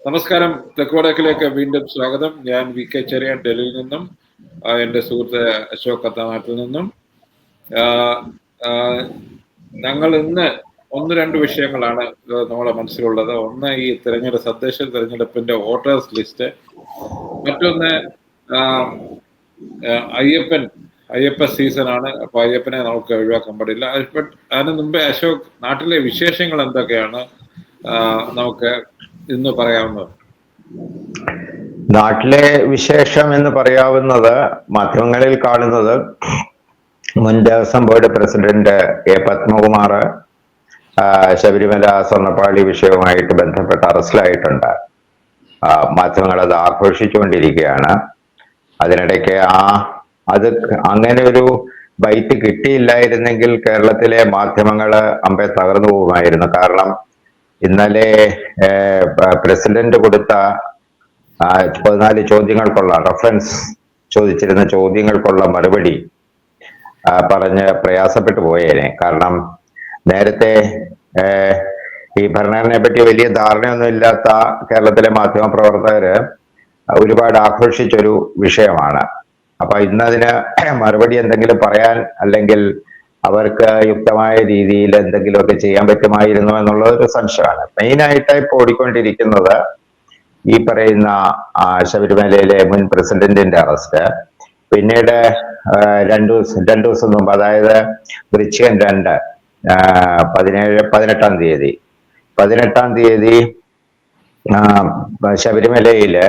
നമസ്കാരം. തെക്കുവടക്കിലേക്ക് വീണ്ടും സ്വാഗതം. ഞാൻ VK ചെറിയാൻ ഡൽഹിയിൽ നിന്നും, എൻ്റെ സുഹൃത്ത് അശോക് കത്താനാട്ടിൽ നിന്നും. ഞങ്ങൾ ഇന്ന് ഒന്ന് രണ്ട് വിഷയങ്ങളാണ് നമ്മുടെ മനസ്സിലുള്ളത്. ഒന്ന് ഈ തദ്ദേശ തെരഞ്ഞെടുപ്പിന്റെ വോട്ടേഴ്സ് ലിസ്റ്റ്, മറ്റൊന്ന് അയ്യപ്പ സീസണാണ്. അപ്പൊ അയ്യപ്പനെ നമുക്ക് ഒഴിവാക്കാൻ പാടില്ല. അതിന് മുമ്പേ അശോക്, നാട്ടിലെ വിശേഷങ്ങൾ എന്തൊക്കെയാണ് നമുക്ക് ഇന്ന് പറയാവുന്നത്? നാട്ടിലെ വിശേഷം എന്ന് പറയാവുന്നത്, മാധ്യമങ്ങളിൽ കാണുന്നത്, മുൻ ദേവസ്വം ബോർഡ് പ്രസിഡന്റ് പത്മകുമാർ ശബരിമല സ്വർണ്ണപ്പാളി വിഷയവുമായിട്ട് ബന്ധപ്പെട്ട് അറസ്റ്റിലായിട്ടുണ്ട്. മാധ്യമങ്ങൾ അത് ആഘോഷിച്ചുകൊണ്ടിരിക്കുകയാണ്. അതിനിടയ്ക്ക് അത് അങ്ങനെ ഒരു ബൈറ്റ് കിട്ടിയില്ലായിരുന്നെങ്കിൽ കേരളത്തിലെ മാധ്യമങ്ങൾ അമ്പെ തകർന്നു പോകുമായിരുന്നു. കാരണം ഇന്നലെ പ്രസിഡന്റ് കൊടുത്ത 14 ചോദ്യങ്ങൾക്കുള്ള റഫറൻസ് ചോദിച്ചിരുന്ന ചോദ്യങ്ങൾക്കുള്ള മറുപടി പറഞ്ഞ് പ്രയാസപ്പെട്ടു പോയേനെ. കാരണം നേരത്തെ ഈ ഭരണഘടനയെ പറ്റി വലിയ ധാരണയൊന്നും ഇല്ലാത്ത കേരളത്തിലെ മാധ്യമ പ്രവർത്തകര് ഒരുപാട് ആഘോഷിച്ചൊരു വിഷയമാണ്. അപ്പൊ ഇന്നതിന് മറുപടി എന്തെങ്കിലും പറയാൻ, അല്ലെങ്കിൽ അവർക്ക് യുക്തമായ രീതിയിൽ എന്തെങ്കിലുമൊക്കെ ചെയ്യാൻ പറ്റുമായിരുന്നു എന്നുള്ളത് ഒരു സംശയമാണ്. മെയിനായിട്ട് ഇപ്പോൾ ഓടിക്കൊണ്ടിരിക്കുന്നത് ഈ പറയുന്ന ശബരിമലയിലെ മുൻ പ്രസിഡന്റിന്റെ അറസ്റ്റ്, പിന്നീട് രണ്ടു ദിവസം മുമ്പ്, അതായത് വൃശ്ചികം 2 18-ാം തീയതി ശബരിമലയില്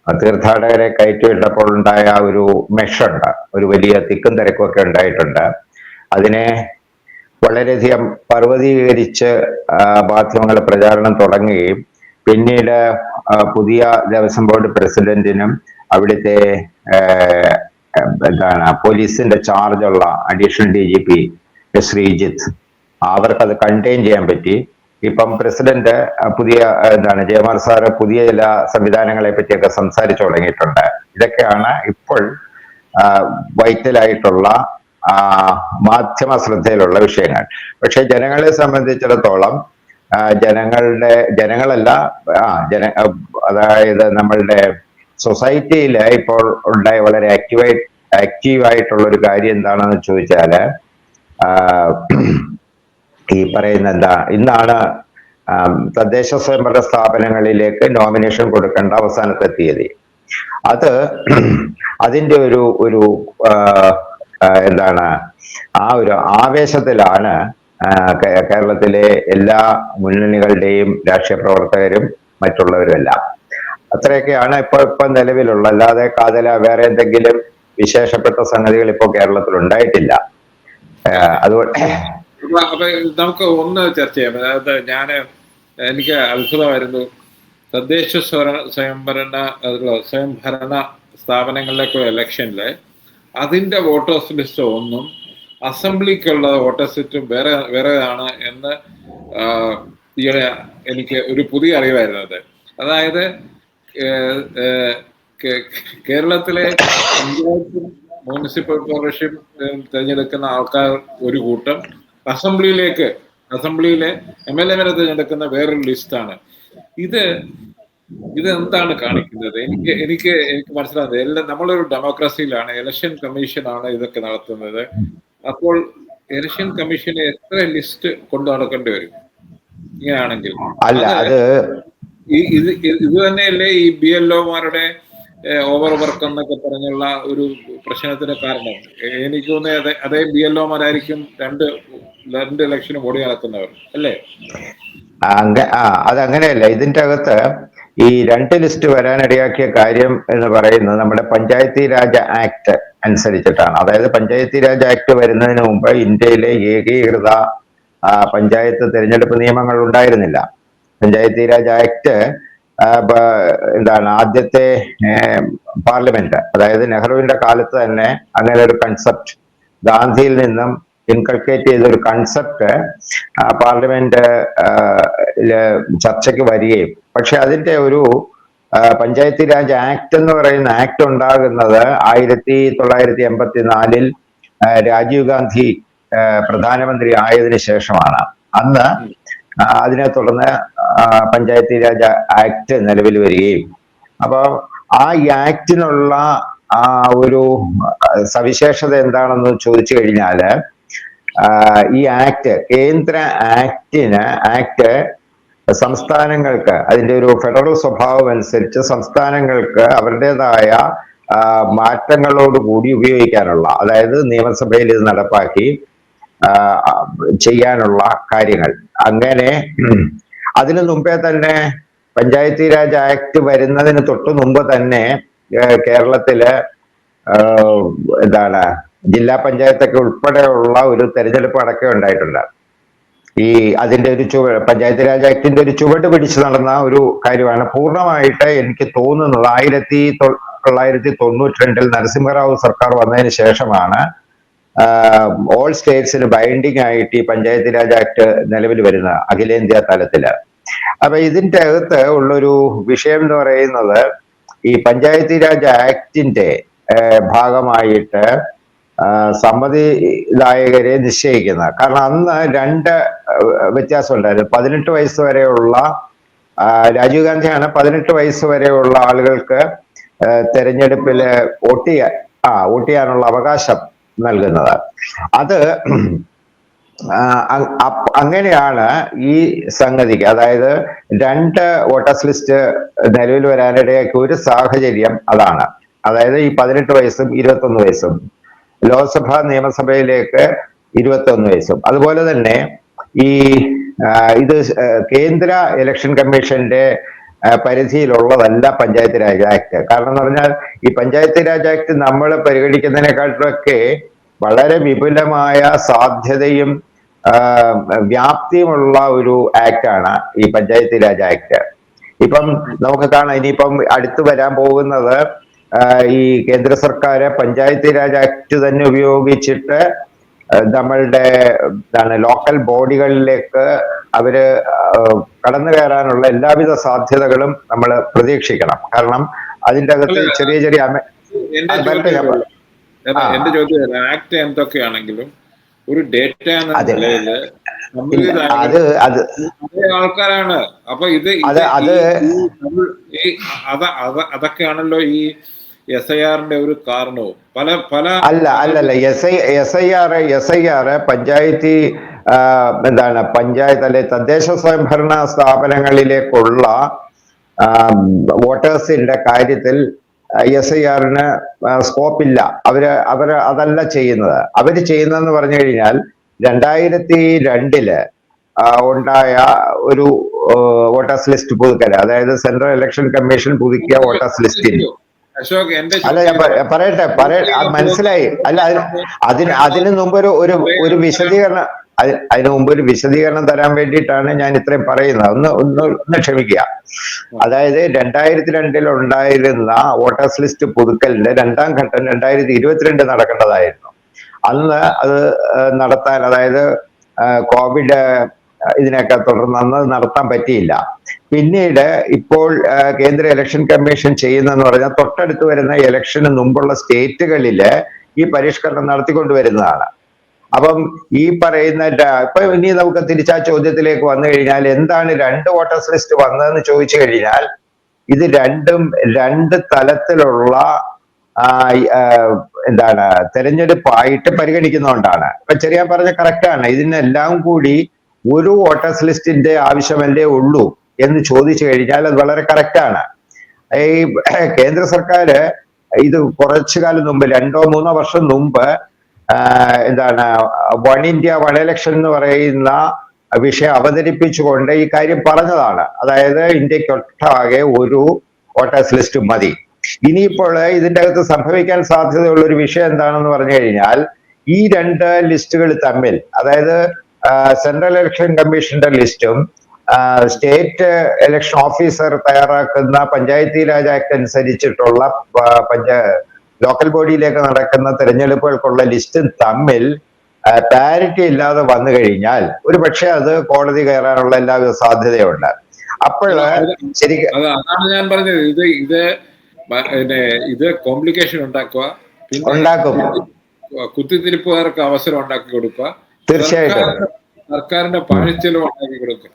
തീർത്ഥാടകരെ കയറ്റിവിട്ടപ്പോൾ ഉണ്ടായ ഒരു മെഷുണ്ട്, ഒരു വലിയ തിക്കും തിരക്കുമൊക്കെ ഉണ്ടായിട്ടുണ്ട്. അതിനെ വളരെയധികം പർവ്വതീകരിച്ച് മാധ്യമങ്ങൾ പ്രചാരണം തുടങ്ങുകയും പിന്നീട് പുതിയ ദേവസ്വം ബോർഡ് പ്രസിഡന്റിനും അവിടുത്തെ പോലീസിന്റെ ചാർജുള്ള അഡീഷണൽ DGP ശ്രീജിത്ത്, അവർക്കത് കണ്ടെയ്ൻ ചെയ്യാൻ പറ്റി. ഇപ്പം പ്രസിഡന്റ് പുതിയ ജയമാർ സാറ് പുതിയ ചില സംവിധാനങ്ങളെ പറ്റിയൊക്കെ സംസാരിച്ചു തുടങ്ങിയിട്ടുണ്ട്. ഇതൊക്കെയാണ് ഇപ്പോൾ വൈറ്റലായിട്ടുള്ള മാധ്യമ ശ്രദ്ധയിലുള്ള വിഷയങ്ങൾ. പക്ഷെ ജനങ്ങളെ സംബന്ധിച്ചിടത്തോളം അതായത് നമ്മളുടെ സൊസൈറ്റിയിൽ ഇപ്പോൾ ഉണ്ടായ വളരെ ആക്റ്റീവായിട്ടുള്ള ഒരു കാര്യം എന്താണെന്ന് ചോദിച്ചാല്, ഈ പറയുന്ന ഇന്നാണ് തദ്ദേശ സ്വയംഭരണ സ്ഥാപനങ്ങളിലേക്ക് നോമിനേഷൻ കൊടുക്കേണ്ട അവസാനത്തെ തീയതി. അതിന്റെ ഒരു ആ ഒരു ആവേശത്തിലാണ് കേരളത്തിലെ എല്ലാ മുന്നണികളുടെയും രാഷ്ട്രീയ പ്രവർത്തകരും മറ്റുള്ളവരും എല്ലാം. അത്രയൊക്കെയാണ് ഇപ്പൊ നിലവിലുള്ള. അല്ലാതെ വേറെ എന്തെങ്കിലും വിശേഷപ്പെട്ട സംഗതികൾ ഇപ്പൊ കേരളത്തിൽ ഉണ്ടായിട്ടില്ല. അതുകൊണ്ട് നമുക്ക് ഒന്ന് ചർച്ച ചെയ്യാം. അതായത് എനിക്ക് അത്ഭുതമായിരുന്നു, തദ്ദേശ സ്വയംഭരണ സ്ഥാപനങ്ങളിലേക്കുള്ള ഇലക്ഷനില് അതിന്റെ വോട്ടേഴ്സ് ലിസ്റ്റ് ഒന്നും അസംബ്ലിക്കുള്ള വോട്ടേഴ്സ് ലിസ്റ്റും വേറെയാണ് എന്ന് എനിക്ക് ഒരു പുതിയ അറിവായിരുന്നത്. അതായത് കേരളത്തിലെ പഞ്ചായത്തും മുനിസിപ്പൽ കോർപ്പറേഷൻ തിരഞ്ഞെടുക്കുന്ന ആൾക്കാർ ഒരു കൂട്ടം, അസംബ്ലിയിലെ MLA തിരഞ്ഞെടുക്കുന്ന വേറൊരു ലിസ്റ്റാണ്. ഇത് എന്താണ് കാണിക്കുന്നത്? എനിക്ക് മനസ്സിലാകുന്നത്, എല്ലാം നമ്മളൊരു ഡെമോക്രസിയിലാണ്, ഇലക്ഷൻ കമ്മീഷനാണ് ഇതൊക്കെ നടത്തുന്നത്. അപ്പോൾ ഇലക്ഷൻ കമ്മീഷന് എത്ര ലിസ്റ്റ് കൊണ്ടു നടക്കേണ്ടി വരും ഇങ്ങനെയാണെങ്കിൽ? ഇത് തന്നെയല്ലേ ഈ BLOമാരുടെ ഓവർ വർക്ക് എന്നൊക്കെ പറഞ്ഞുള്ള ഒരു പ്രശ്നത്തിന് കാരണം? എനിക്ക് തോന്നുന്നത് അതേ BLOമാരായിരിക്കും രണ്ട് ഇലക്ഷനും ഓടി നടക്കുന്നവർ, അല്ലേ? അതങ്ങനെയല്ല. ഇതിന്റെ അകത്ത് ഈ 2 ലിസ്റ്റ് വരാനിടയാക്കിയ കാര്യം എന്ന് പറയുന്നത് നമ്മുടെ പഞ്ചായത്തി രാജ് ആക്ട് അനുസരിച്ചിട്ടാണ്. അതായത് പഞ്ചായത്തി രാജ് ആക്ട് വരുന്നതിന് മുമ്പ് ഇന്ത്യയിലെ ഏകീകൃത പഞ്ചായത്ത് തിരഞ്ഞെടുപ്പ് നിയമങ്ങൾ ഉണ്ടായിരുന്നില്ല. പഞ്ചായത്തി രാജ് ആക്ട് ആദ്യത്തെ പാർലമെന്റ്, അതായത് നെഹ്റുവിന്റെ കാലത്ത് തന്നെ അങ്ങനെ ഒരു കൺസെപ്റ്റ്, ഗാന്ധിയിൽ നിന്നും ഇൻകൾക്കേറ്റ് ചെയ്ത ഒരു കൺസെപ്റ്റ് പാർലമെന്റ് ചർച്ചയ്ക്ക് വരികയും, പക്ഷെ അതിന്റെ ഒരു പഞ്ചായത്തി രാജ് ആക്ട് എന്ന് പറയുന്ന ആക്ട് ഉണ്ടാകുന്നത് 1984 രാജീവ് ഗാന്ധി പ്രധാനമന്ത്രി ആയതിനു ശേഷമാണ്. അന്ന് അതിനെ തുടർന്ന് പഞ്ചായത്തി രാജ് ആക്ട് നിലവിൽ വരികയും അപ്പൊ ആ ഈ ആക്ടിനുള്ള ആ ഒരു സവിശേഷത എന്താണെന്ന് ചോദിച്ചു കഴിഞ്ഞാല് ഈ ആക്ട് കേന്ദ്ര ആക്ട് സംസ്ഥാനങ്ങൾക്ക് അതിന്റെ ഒരു ഫെഡറൽ സ്വഭാവം അനുസരിച്ച് സംസ്ഥാനങ്ങൾക്ക് അവരുടേതായ മാറ്റങ്ങളോടുകൂടി ഉപയോഗിക്കാനുള്ള, അതായത് നിയമസഭയിൽ ഇത് നടപ്പാക്കി ചെയ്യാനുള്ള കാര്യങ്ങൾ. അങ്ങനെ അതിനു മുമ്പേ തന്നെ പഞ്ചായത്തി രാജ് ആക്ട് വരുന്നതിന് തൊട്ടു മുമ്പ് തന്നെ കേരളത്തില് എന്താണ് ജില്ലാ പഞ്ചായത്തൊക്കെ ഉൾപ്പെടെയുള്ള ഒരു തെരഞ്ഞെടുപ്പ് അടക്കം ഉണ്ടായിട്ടുണ്ട്. ഈ അതിന്റെ ഒരു പഞ്ചായത്ത് രാജ് ആക്ടിന്റെ ഒരു ചുവട് പിടിച്ച് നടന്ന ഒരു കാര്യമാണ്. പൂർണ്ണമായിട്ട് എനിക്ക് തോന്നുന്നത് 1992 നരസിംഹറാവു സർക്കാർ വന്നതിന് ശേഷമാണ് ഓൾ സ്റ്റേറ്റ്സിന് ബൈൻഡിങ് ആയിട്ട് ഈ പഞ്ചായത്ത് രാജ് ആക്ട് നിലവിൽ വരുന്നത് അഖിലേന്ത്യാ തലത്തില്. അപ്പൊ ഇതിന്റെ അകത്ത് ഉള്ളൊരു വിഷയം എന്ന് പറയുന്നത് ഈ പഞ്ചായത്ത് രാജ് ആക്ടിന്റെ ഭാഗമായിട്ട് സമ്മതിദായകരെ നിശ്ചയിക്കുന്ന, കാരണം അന്ന് രണ്ട് വ്യത്യാസം ഉണ്ടായിരുന്നു. 18 വയസ്സ് വരെയുള്ള രാജീവ് ഗാന്ധിയാണ് 18 വയസ്സ് വരെയുള്ള ആളുകൾക്ക് തെരഞ്ഞെടുപ്പില് വോട്ട് ചെയ്യാനുള്ള അവകാശം നൽകുന്നത്. അത് അങ്ങനെയാണ് ഈ സംഗതിക്ക്, അതായത് രണ്ട് വോട്ടേഴ്സ് ലിസ്റ്റ് നിലവിൽ വരാനിടയാക്കിയ ഒരു സാഹചര്യം അതാണ്. അതായത് ഈ 18 വയസ്സും 21 വയസ്സും, ലോക്സഭ നിയമസഭയിലേക്ക് 21 വയസ്സും. അതുപോലെ തന്നെ ഈ ഇത് കേന്ദ്ര ഇലക്ഷൻ കമ്മീഷന്റെ പരിധിയിലുള്ളതല്ല പഞ്ചായത്ത് രാജ് ആക്ട്. കാരണം എന്ന് പറഞ്ഞാൽ ഈ പഞ്ചായത്ത് രാജ് ആക്ട് നമ്മൾ പരിഗണിക്കുന്നതിനെക്കാട്ടിലൊക്കെ വളരെ വിപുലമായ സാധ്യതയും വ്യാപ്തിയുമുള്ള ഒരു ആക്ടാണ് ഈ പഞ്ചായത്ത് രാജ് ആക്ട്. ഇപ്പം നമുക്ക് കാണാം, ഇനിയിപ്പം അടുത്ത് വരാൻ പോകുന്നത് ഈ കേന്ദ്ര സർക്കാർ പഞ്ചായത്ത് രാജ് ആക്ട് തന്നെ ഉപയോഗിച്ചിട്ട് നമ്മളുടെ ലോക്കൽ ബോഡികളിലേക്ക് അവര് കടന്നു കയറാനുള്ള എല്ലാവിധ സാധ്യതകളും നമ്മൾ പ്രതീക്ഷിക്കണം. കാരണം അതിൻ്റെ അകത്ത് ചെറിയ ചെറിയ എന്റെ ചോദ്യം ആക്ട് എന്തൊക്കെയാണെങ്കിലും ഒരു ഡേറ്റ എന്ന നിലയില് ആൾക്കാരാണ്. അപ്പൊ അതൊക്കെയാണല്ലോ ഈ SIR-ന്റെ ഒരു കാരണവും അല്ലല്ല SIR പഞ്ചായത്ത് അല്ലെ തദ്ദേശ സ്വയംഭരണ സ്ഥാപനങ്ങളിലേക്കുള്ള വോട്ടേഴ്സിന്റെ കാര്യത്തിൽ SIR-ന് സ്കോപ്പില്ല. അവര് അതല്ല ചെയ്യുന്നത്. അവര് ചെയ്യുന്നതെന്ന് പറഞ്ഞു കഴിഞ്ഞാൽ 2002 ഉണ്ടായ ഒരു വോട്ടേഴ്സ് ലിസ്റ്റ് പുതുക്കൽ, അതായത് സെൻട്രൽ ഇലക്ഷൻ കമ്മീഷൻ പുതുക്കിയ വോട്ടേഴ്സ് ലിസ്റ്റിൽ അല്ല, ഞാൻ പറയട്ടെ മനസ്സിലായി. അല്ല, അതിന് മുമ്പ് ഒരു വിശദീകരണം ഒരു വിശദീകരണം തരാൻ വേണ്ടിയിട്ടാണ് ഞാൻ ഇത്രയും പറയുന്നത്. ഒന്ന് ക്ഷമിക്കുക. അതായത് 2002 ഉണ്ടായിരുന്ന വോട്ടേഴ്സ് ലിസ്റ്റ് പുതുക്കലിന്റെ രണ്ടാം ഘട്ടം 2022 നടക്കേണ്ടതായിരുന്നു. അന്ന് അത് നടത്താൻ, അതായത് കോവിഡ് ഇതിനൊക്കെ തുടർന്ന് അന്ന് നടത്താൻ പറ്റിയില്ല. പിന്നീട് ഇപ്പോൾ കേന്ദ്ര ഇലക്ഷൻ കമ്മീഷൻ ചെയ്യുന്നതെന്ന് പറഞ്ഞാൽ തൊട്ടടുത്ത് വരുന്ന ഇലക്ഷന് മുമ്പുള്ള സ്റ്റേറ്റുകളില് ഈ പരിഷ്കരണം നടത്തിക്കൊണ്ടുവരുന്നതാണ്. അപ്പം ഈ പറയുന്ന ഇപ്പൊ ഇനി നമുക്ക് തിരിച്ചാ ചോദ്യത്തിലേക്ക് വന്നു കഴിഞ്ഞാൽ എന്താണ് രണ്ട് വോട്ടേഴ്സ് ലിസ്റ്റ് വന്നതെന്ന് ചോദിച്ചു കഴിഞ്ഞാൽ ഇത് രണ്ടും രണ്ട് തലത്തിലുള്ള തെരഞ്ഞെടുപ്പായിട്ട് പരിഗണിക്കുന്നതുകൊണ്ടാണ്. ഇപ്പൊ ചെറിയ പറഞ്ഞ കറക്റ്റാണ്. ഇതിനെല്ലാം കൂടി ഒരു വോട്ടേഴ്സ് ലിസ്റ്റിന്റെ ആവശ്യമല്ലേ ഉള്ളൂ എന്ന് ചോദിച്ചു കഴിഞ്ഞാൽ അത് വളരെ കറക്റ്റാണ്. ഈ കേന്ദ്ര സർക്കാർ ഇത് കുറച്ചു കാലം മുമ്പ് 2-3 വർഷം മുമ്പ് വൺ ഇന്ത്യ വൺ ഇലക്ഷൻ എന്ന് പറയുന്ന വിഷയം അവതരിപ്പിച്ചുകൊണ്ട് ഈ കാര്യം പറഞ്ഞതാണ്. അതായത് ഇന്ത്യക്കൊട്ടാകെ ഒരു വോട്ടേഴ്സ് ലിസ്റ്റ് മതി. ഇനിയിപ്പോൾ ഇതിൻ്റെ അകത്ത് സംഭവിക്കാൻ സാധ്യതയുള്ള ഒരു വിഷയം എന്താണെന്ന് പറഞ്ഞു കഴിഞ്ഞാൽ ഈ രണ്ട് ലിസ്റ്റുകൾ തമ്മിൽ, അതായത് സെൻട്രൽ ഇലക്ഷൻ കമ്മീഷന്റെ ലിസ്റ്റും സ്റ്റേറ്റ് ഇലക്ഷൻ ഓഫീസർ തയ്യാറാക്കുന്ന പഞ്ചായത്തി രാജ് ആക്ട് അനുസരിച്ചിട്ടുള്ള ലോക്കൽ ബോഡിയിലേക്ക് നടക്കുന്ന തെരഞ്ഞെടുപ്പുകൾക്കുള്ള ലിസ്റ്റും തമ്മിൽ പാരിറ്റി ഇല്ലാതെ വന്നു കഴിഞ്ഞാൽ ഒരു പക്ഷെ അത് കോടതി കയറാനുള്ള എല്ലാവിധ സാധ്യതയുണ്ട്. അപ്പോൾ ശരിക്കും അതാണ് ഞാൻ പറഞ്ഞത്, ഇത് കോംപ്ലിക്കേഷൻ ഉണ്ടാക്കും, കുത്തിത്തിരിപ്പുകാർക്ക് അവസരം ഉണ്ടാക്കി കൊടുക്കുക, തീർച്ചയായിട്ടും സർക്കാരിന്റെ പാഴ്ചെലവ് ഉണ്ടാക്കി കൊടുക്കുക.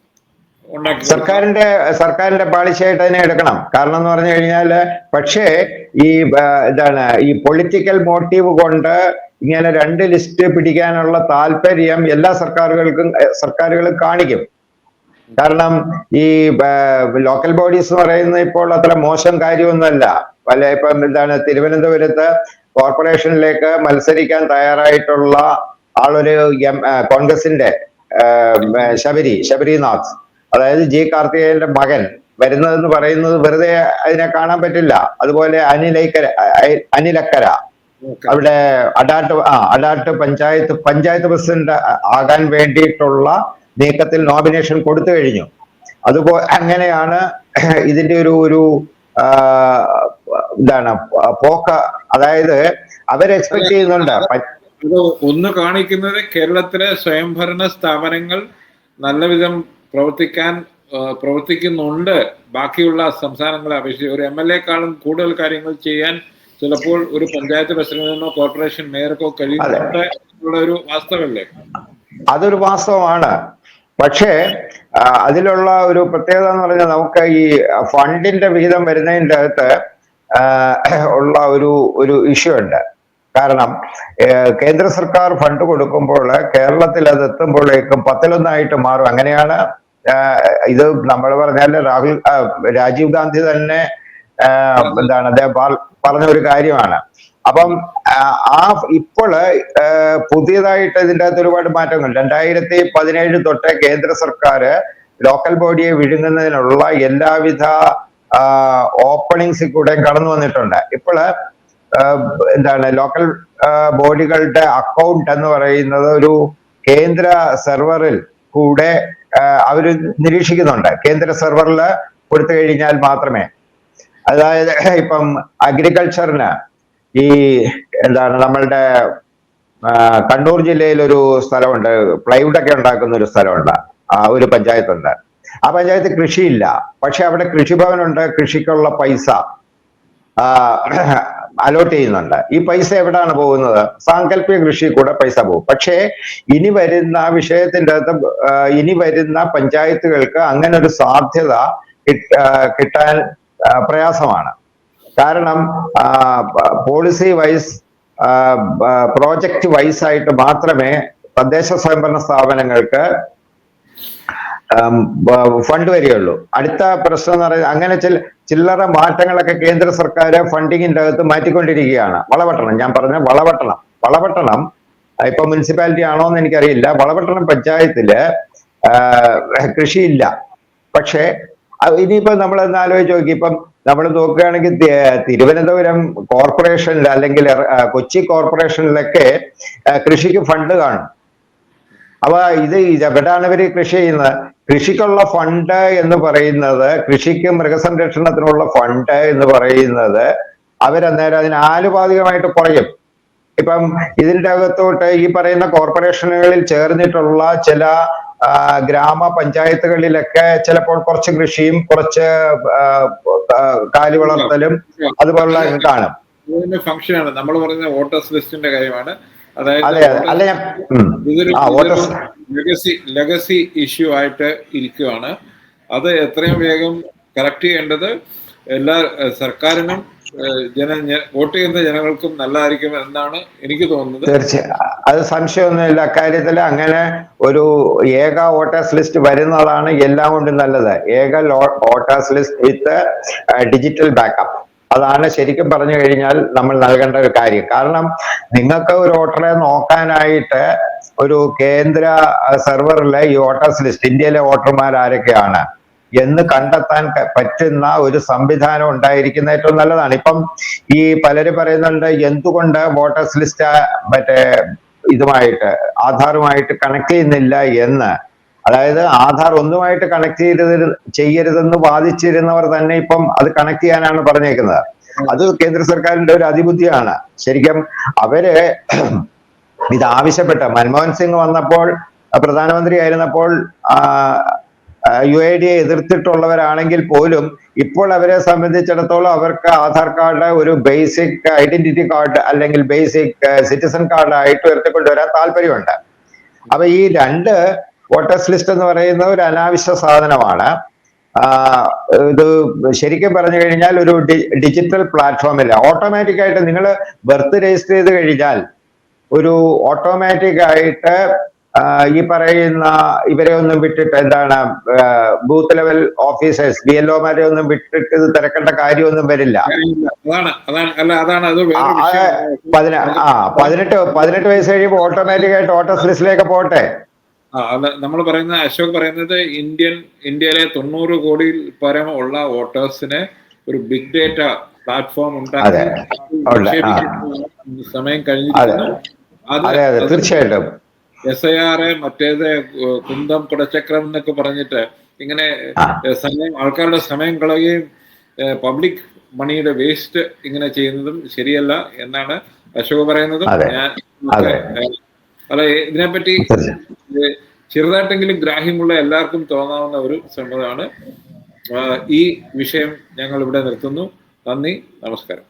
ഉണ്ടാക്കി കൊടുക്കണം. സർക്കാരിന്റെ പാളിച്ചയായിട്ട് അതിനെ എടുക്കണം. കാരണം എന്ന് പറഞ്ഞു കഴിഞ്ഞാല് പക്ഷേ ഈ എന്താണ് ഈ പൊളിറ്റിക്കൽ മോട്ടീവ് കൊണ്ട് ഇങ്ങനെ 2 ലിസ്റ്റ് പിടിക്കാനുള്ള താല്പര്യം എല്ലാ സർക്കാരുകളും കാണിക്കും. കാരണം ഈ ലോക്കൽ ബോഡീസ് എന്ന് പറയുന്നത് ഇപ്പോൾ അത്ര മോശം കാര്യമൊന്നുമല്ല. ഇപ്പം എന്താണ് തിരുവനന്തപുരത്ത് കോർപ്പറേഷനിലേക്ക് മത്സരിക്കാൻ തയ്യാറായിട്ടുള്ള ആളൊരു കോൺഗ്രസിന്റെ ശബരിനാഥ്, അതായത് ജി കാർത്തികേയന്റെ മകൻ വരുന്നതെന്ന് പറയുന്നത് വെറുതെ അതിനെ കാണാൻ പറ്റില്ല. അതുപോലെ അനിലക്കര അവിടെ അടാട്ട് പഞ്ചായത്ത് പ്രസിഡന്റ് ആകാൻ വേണ്ടിയിട്ടുള്ള നീക്കത്തിൽ നോമിനേഷൻ കൊടുത്തു കഴിഞ്ഞു. അതുപോലെ അങ്ങനെയാണ് ഇതിന്റെ ഒരു എന്താണ് പോക്ക്. അതായത് അവർ എക്സ്പെക്ട് ചെയ്യുന്നുണ്ട്. ഒന്ന് കാണിക്കുന്നത് കേരളത്തിലെ സ്വയംഭരണ സ്ഥാപനങ്ങൾ നല്ലവിധം പ്രവർത്തിക്കുന്നുണ്ട് ബാക്കിയുള്ള സംസ്ഥാനങ്ങളെ അപേക്ഷിച്ച്. ഒരു MLA-ക്കാളും കൂടുതൽ കാര്യങ്ങൾ ചെയ്യാൻ ചിലപ്പോൾ ഒരു പഞ്ചായത്ത് പ്രസിഡന്റിനോ കോർപ്പറേഷൻ മേയർക്കോ കഴിയുന്നുണ്ട് എന്നുള്ള ഒരു വാസ്തവല്ലേ? അതൊരു വാസ്തവമാണ്. പക്ഷേ അതിലുള്ള ഒരു പ്രത്യേകത എന്ന് പറഞ്ഞാൽ നമുക്ക് ഈ ഫണ്ടിന്റെ വിഹിതം വരുന്നതിൻ്റെ അകത്ത് ഉള്ള ഒരു ഇഷ്യൂ ഉണ്ട്. കാരണം കേന്ദ്ര സർക്കാർ ഫണ്ട് കൊടുക്കുമ്പോൾ കേരളത്തിൽ അത് എത്തുമ്പോഴേക്കും 10-1 മാറും. അങ്ങനെയാണ് ഇത് നമ്മൾ പറഞ്ഞാൽ രാജീവ് ഗാന്ധി തന്നെ എന്താണ് അദ്ദേഹം പറഞ്ഞ ഒരു കാര്യമാണ്. അപ്പം ഇപ്പോൾ പുതിയതായിട്ട് ഇതിൻ്റെ അകത്ത് ഒരുപാട് മാറ്റങ്ങൾ 2017 തൊട്ട് കേന്ദ്ര സർക്കാർ ലോക്കൽ ബോഡിയെ വിഴുങ്ങുന്നതിനുള്ള എല്ലാവിധ ഓപ്പണിങ്സിൽ കൂടെ കടന്നു വന്നിട്ടുണ്ട്. ഇപ്പോൾ എന്താണ് ലോക്കൽ ബോഡികളുടെ അക്കൗണ്ട് എന്ന് പറയുന്നത് ഒരു കേന്ദ്ര സെർവറിൽ കൂടെ അവർ നിരീക്ഷിക്കുന്നുണ്ട്. കേന്ദ്ര സെർവറിൽ കൊടുത്തു കഴിഞ്ഞാൽ മാത്രമേ, അതായത് ഇപ്പം അഗ്രികൾച്ചറിന് ഈ എന്താണ് നമ്മളുടെ കണ്ണൂർ ജില്ലയിൽ ഒരു സ്ഥലമുണ്ട്, പ്ലൈവുഡ് ഒക്കെ ഉണ്ടാക്കുന്ന ഒരു സ്ഥലമുണ്ട്, ഒരു പഞ്ചായത്തുണ്ട്. ആ പഞ്ചായത്ത് കൃഷിയില്ല, പക്ഷെ അവിടെ കൃഷിഭവനുണ്ട്. കൃഷിക്കുള്ള പൈസ അലോട്ട് ചെയ്യുന്നുണ്ട്. ഈ പൈസ എവിടാണ് പോകുന്നത്? സാങ്കല്പിക കൃഷി കൂടെ പൈസ പോകും. പക്ഷേ ഇനി വരുന്ന വിഷയത്തിന്റെ അകത്ത് ഇനി വരുന്ന പഞ്ചായത്തുകൾക്ക് അങ്ങനെ ഒരു സാധ്യത കിട്ടാൻ പ്രയാസമാണ്. കാരണം പോളിസി വൈസ് പ്രോജക്റ്റ് വൈസ് ആയിട്ട് മാത്രമേ തദ്ദേശ സ്വയംഭരണ സ്ഥാപനങ്ങൾക്ക് ഫണ്ട് വരികയുള്ളൂ. അടുത്ത പ്രശ്നം എന്ന് പറയുന്നത് അങ്ങനെ ചില്ലറ മാറ്റങ്ങളൊക്കെ കേന്ദ്ര സർക്കാർ ഫണ്ടിങ്ങിന്റെ അകത്ത് മാറ്റിക്കൊണ്ടിരിക്കുകയാണ്. ഞാൻ പറഞ്ഞ വളപട്ടണം ഇപ്പൊ മുനിസിപ്പാലിറ്റി ആണോ എന്ന് എനിക്കറിയില്ല. വളപട്ടണം പഞ്ചായത്തില് കൃഷിയില്ല. പക്ഷേ ഇനിയിപ്പോ നമ്മൾ ഒന്ന് ആലോചിച്ച് നോക്കി, ഇപ്പം നമ്മൾ നോക്കുകയാണെങ്കിൽ തിരുവനന്തപുരം കോർപ്പറേഷനിൽ അല്ലെങ്കിൽ കൊച്ചി കോർപ്പറേഷനിലൊക്കെ കൃഷിക്ക് ഫണ്ട് കാണും. അപ്പൊ എവിടെയാണ് ഇവര് കൃഷി ചെയ്യുന്നത്? കൃഷിക്കുള്ള ഫണ്ട് എന്ന് പറയുന്നത്, കൃഷിക്ക് മൃഗസംരക്ഷണത്തിനുള്ള ഫണ്ട് എന്ന് പറയുന്നത് അവരന്നേരം അതിന് ആനുപാതികമായിട്ട് കുറയും. ഇപ്പം ഇതിൻ്റെ അകത്തോട്ട് ഈ പറയുന്ന കോർപ്പറേഷനുകളിൽ ചേർന്നിട്ടുള്ള ചില ഗ്രാമപഞ്ചായത്തുകളിലൊക്കെ ചിലപ്പോൾ കുറച്ച് കൃഷിയും കുറച്ച് കാലി വളർത്തലും അതുപോലുള്ള കാണും. ഫംഗ്ഷനാണ് നമ്മൾ പറയുന്ന വോട്ടേഴ്സ് ലിസ്റ്റിന്റെ കാര്യമാണ്. ലെഗസി ഇഷ്യൂ ആയിട്ട് ഇരിക്കുകയാണ്. അത് എത്രയും വേഗം കറക്റ്റ് ചെയ്യേണ്ടത് എല്ലാ സർക്കാരിനും വോട്ട് ചെയ്യുന്ന ജനങ്ങൾക്കും നല്ലതായിരിക്കും എന്നാണ് എനിക്ക് തോന്നുന്നത്. തീർച്ചയായും അത് സംശയമൊന്നുമില്ല. അക്കാര്യത്തിൽ അങ്ങനെ ഒരു ഏക വോട്ടേഴ്സ് ലിസ്റ്റ് വരുന്നതാണ് എല്ലാം കൊണ്ടും നല്ലത്. ഏക voters list with digital backup, അതാണ് ശരിക്കും പറഞ്ഞു കഴിഞ്ഞാൽ നമ്മൾ നൽകേണ്ട ഒരു കാര്യം. കാരണം നിങ്ങൾക്ക് ഒരു വോട്ടറെ നോക്കാനായിട്ട് ഒരു കേന്ദ്ര സെർവറിലെ ഈ വോട്ടേഴ്സ് ലിസ്റ്റ്, ഇന്ത്യയിലെ വോട്ടർമാർ ആരൊക്കെയാണ് എന്ന് കണ്ടെത്താൻ പറ്റുന്ന ഒരു സംവിധാനം ഉണ്ടായിരിക്കുന്ന ഏറ്റവും നല്ലതാണ്. ഇപ്പം ഈ പലരും പറയുന്നുണ്ട് എന്തുകൊണ്ട് വോട്ടേഴ്സ് ലിസ്റ്റ് ഇതുമായിട്ട് ആധാറുമായിട്ട് കണക്ട് ചെയ്യുന്നില്ല എന്ന്. അതായത് ആധാർ ഒന്നുമായിട്ട് കണക്ട് ചെയ്യരുതെന്ന് വാദിച്ചിരുന്നവർ തന്നെ ഇപ്പം അത് കണക്ട് ചെയ്യാനാണ് പറഞ്ഞേക്കുന്നത്. അത് കേന്ദ്ര സർക്കാരിന്റെ ഒരു അതിബുദ്ധിയാണ്. ശരിക്കും അവര് ഇത് ആവശ്യപ്പെട്ട മൻമോഹൻ സിംഗ് വന്നപ്പോൾ, പ്രധാനമന്ത്രി ആയിരുന്നപ്പോൾ UID എതിർത്തിട്ടുള്ളവരാണെങ്കിൽ പോലും ഇപ്പോൾ അവരെ സംബന്ധിച്ചിടത്തോളം അവർക്ക് ആധാർ കാർഡ് ഒരു ബേസിക് ഐഡന്റിറ്റി കാർഡ് അല്ലെങ്കിൽ ബേസിക് സിറ്റിസൺ കാർഡ് ആയിട്ട് ഉയർത്തിക്കൊണ്ടുവരാൻ താല്പര്യമുണ്ട്. അപ്പൊ ഈ രണ്ട് വോട്ടേഴ്സ് ലിസ്റ്റ് എന്ന് പറയുന്ന ഒരു അനാവശ്യ സാധനമാണ്. ഇത് ശരിക്കും പറഞ്ഞു കഴിഞ്ഞാൽ ഒരു ഡിജിറ്റൽ പ്ലാറ്റ്ഫോമില്ല. ഓട്ടോമാറ്റിക് ആയിട്ട് നിങ്ങൾ ബർത്ത് രജിസ്റ്റർ ചെയ്ത് കഴിഞ്ഞാൽ ഒരു ഓട്ടോമാറ്റിക് ആയിട്ട് ഈ പറയുന്ന ഇവരെ ഒന്നും വിട്ടിട്ട് എന്താണ് ബൂത്ത് ലെവൽ ഓഫീസേഴ്സ് BLOമാരെ ഒന്നും വിട്ടിട്ട് ഇത് തിരക്കേണ്ട കാര്യമൊന്നും വരില്ല. 18 വയസ്സ് കഴിയുമ്പോൾ ഓട്ടോമാറ്റിക് ആയിട്ട് വോട്ടേഴ്സ് ലിസ്റ്റിലേക്ക് പോട്ടെ. നമ്മൾ പറയുന്ന അശോക് പറയുന്നത് ഇന്ത്യയിലെ 90 കോടിയിൽ പരം ഉള്ള വോട്ടേഴ്സിന് ഒരു ബിഗ് ഡേറ്റ പ്ലാറ്റ്ഫോം ഉണ്ടാക്കി സമയം കഴിഞ്ഞിരിക്കുന്നു. തീർച്ചയായിട്ടും SIR മറ്റേത് കുന്തം കുടച്ചക്രം എന്നൊക്കെ പറഞ്ഞിട്ട് ഇങ്ങനെ ആൾക്കാരുടെ സമയം കളയുകയും പബ്ലിക് മണിയുടെ വേസ്റ്റ് ഇങ്ങനെ ചെയ്യുന്നതും ശരിയല്ല എന്നാണ് അശോക് പറയുന്നതും. അല്ല, ഇതിനെപ്പറ്റി ചെറുതായിട്ടെങ്കിലും ഗ്രാഹ്യമുള്ള എല്ലാവർക്കും തോന്നാവുന്ന ഒരു സംഭവമാണ്. ഈ വിഷയം ഞങ്ങൾ ഇവിടെ നിർത്തുന്നു. നന്ദി, നമസ്കാരം.